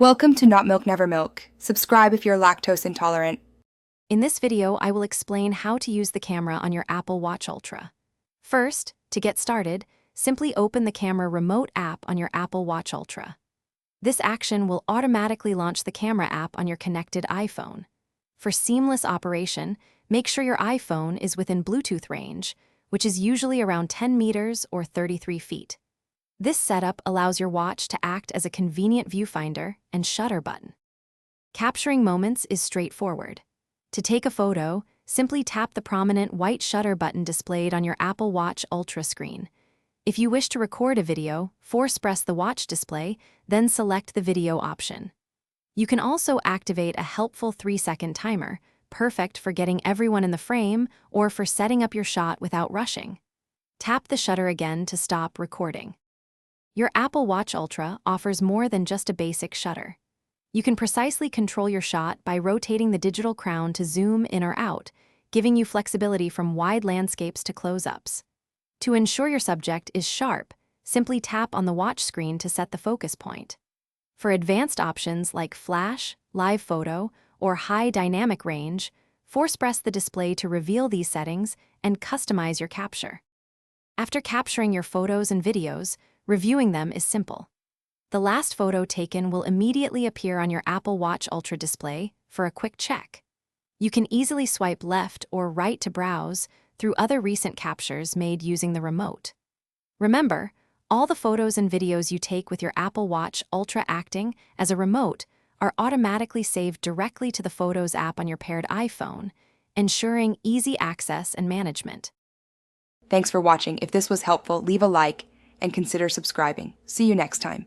Welcome to Not Milk Never Milk. Subscribe if you're lactose intolerant. In this video, I will explain how to use the camera on your Apple Watch Ultra. First, to get started, simply open the Camera Remote app on your Apple Watch Ultra. This action will automatically launch the camera app on your connected iPhone. For seamless operation, make sure your iPhone is within Bluetooth range, which is usually around 10 meters or 33 feet. This setup allows your watch to act as a convenient viewfinder and shutter button. Capturing moments is straightforward. To take a photo, simply tap the prominent white shutter button displayed on your Apple Watch Ultra screen. If you wish to record a video, force-press the watch display, then select the video option. You can also activate a helpful 3-second timer, perfect for getting everyone in the frame or for setting up your shot without rushing. Tap the shutter again to stop recording. Your Apple Watch Ultra offers more than just a basic shutter. You can precisely control your shot by rotating the digital crown to zoom in or out, giving you flexibility from wide landscapes to close-ups. To ensure your subject is sharp, simply tap on the watch screen to set the focus point. For advanced options like flash, live photo, or high dynamic range, force-press the display to reveal these settings and customize your capture. After capturing your photos and videos, reviewing them is simple. The last photo taken will immediately appear on your Apple Watch Ultra display for a quick check. You can easily swipe left or right to browse through other recent captures made using the remote. Remember, all the photos and videos you take with your Apple Watch Ultra acting as a remote are automatically saved directly to the Photos app on your paired iPhone, ensuring easy access and management. Thanks for watching. If this was helpful, leave a like and consider subscribing. See you next time.